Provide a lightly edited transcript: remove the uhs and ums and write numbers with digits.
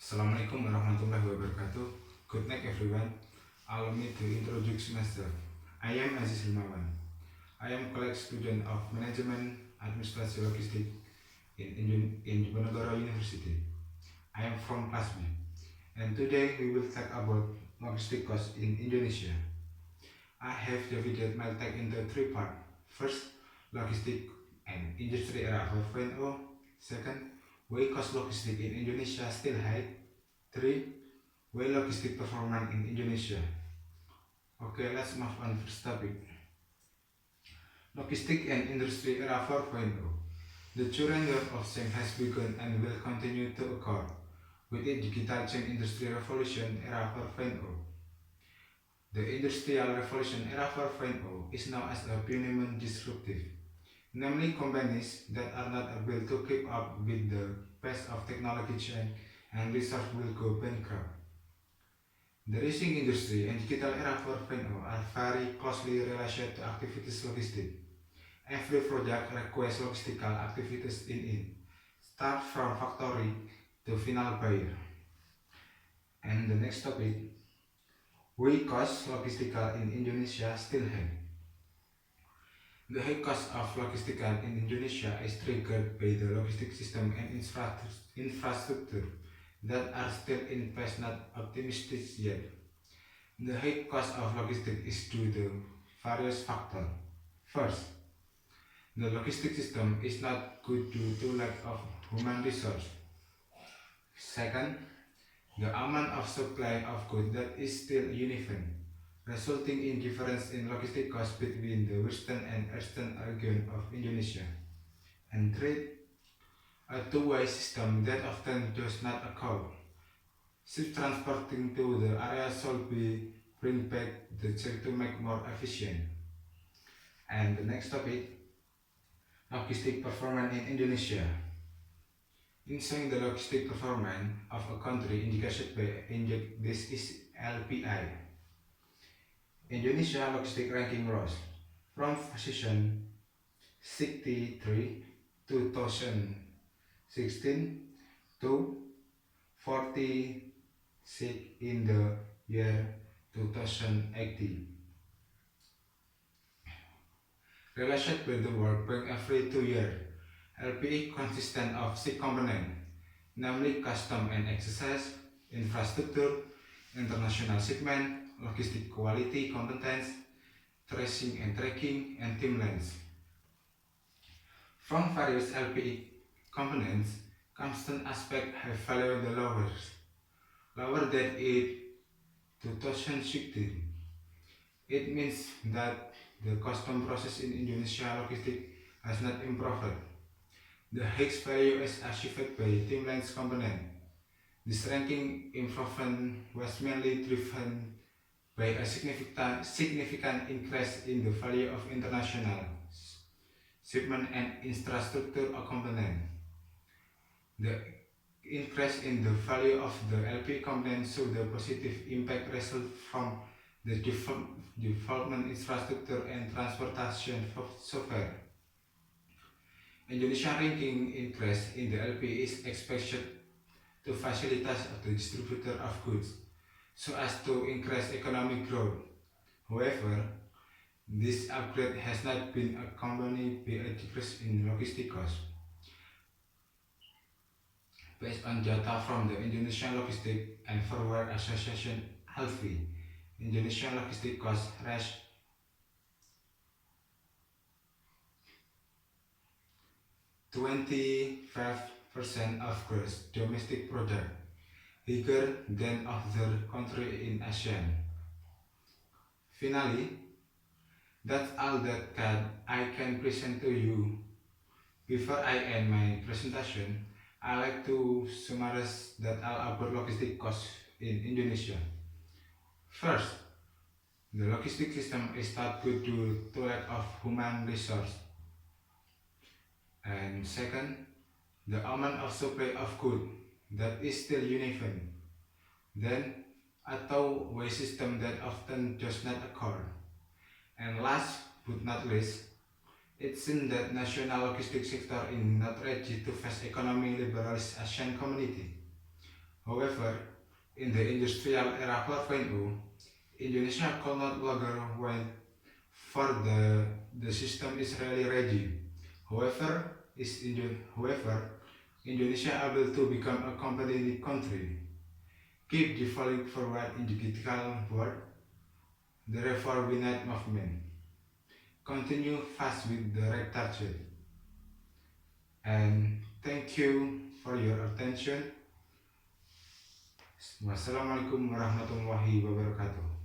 Assalamualaikum warahmatullahi wabarakatuh. Good night everyone. Allow me to introduce myself. I am Aziz Himawan. I am college student of Management Administrasi Logistik in Diponegoro University. I am from class B. And today we will talk about logistic cost in Indonesia. I have divided my talk into three parts. First, logistic and industry era 4.0. Second, why cost logistic in Indonesia still high. 3. Why logistic performance in Indonesia. Okay, let's move on first topic. Logistic and industry era 4.0. The journey of change has begun and will continue to occur with the digital change industry revolution era 4.0. The Industrial Revolution era 4.0 is known as a phenomenon disruptive, namely companies that are not able to keep up with the pace of technology change and research will go bankrupt. The racing industry and digital era 4.0 are very closely related to activities logistics. Every project requires logistical activities in it, start from factory to final buyer. And the next topic, why cost logistical in Indonesia still high. The high cost of logistical in Indonesia is triggered by the logistic system and infrastructure that are still in phase not optimistic yet. The high cost of logistics is due to various factors. First, the logistic system is not good due to lack of human resource. Second, the amount of supply of goods that is still uneven, resulting in difference in logistic costs between the western and eastern region of Indonesia. And third, a two-way system that often does not occur. Ship transporting to the area should be bring back the chain to make more efficient. And the next topic, logistic performance in Indonesia. In showing the logistic performance of a country indicated by index, this is LPI. Indonesia logistic ranking rose from position 63 2016 to 46 in the year 2018. Related with the World Bank every 2 years, LPI consists of 6 components, namely custom and exercise, infrastructure, international shipment, logistic quality competence, tracing and tracking, and team length. From various LPI components, constant aspect have value the lower than in 2016. It means that the custom process in Indonesia logistic has not improved. The highest value is achieved by team length component. This ranking improvement was mainly driven by a significant increase in the value of international shipment and infrastructure component. The increase in the value of the LP component shows the positive impact result from the development infrastructure and transportation software. Indonesia ranking increase in the LP is expected to facilitate the distributor of goods so as to increase economic growth. However, this upgrade has not been accompanied by a decrease in logistic costs. Based on data from the Indonesian Logistic and Forward Association (ALFI), Indonesian logistic costs rose 25% of gross domestic product, bigger than other countries in ASEAN. Finally, that's all that I can present to you. Before I end my presentation, I like to summarize that all about logistic costs in Indonesia. First, the logistic system is not good due to lack of human resource. And second, the amount of supply of goods that is still uneven. Then, a two-way system that often does not occur. And last but not least, it seems that national logistics sector is not ready to face economic liberalized ASEAN community. However, in the industrial era 4.0, Indonesia could not longer wait for the system is really rigid. However, Indonesia able to become a competitive country, keep developing forward in the critical world, the reform movement, continue fast with the right target. And thank you for your attention. Wassalamualaikum warahmatullahi wabarakatuh.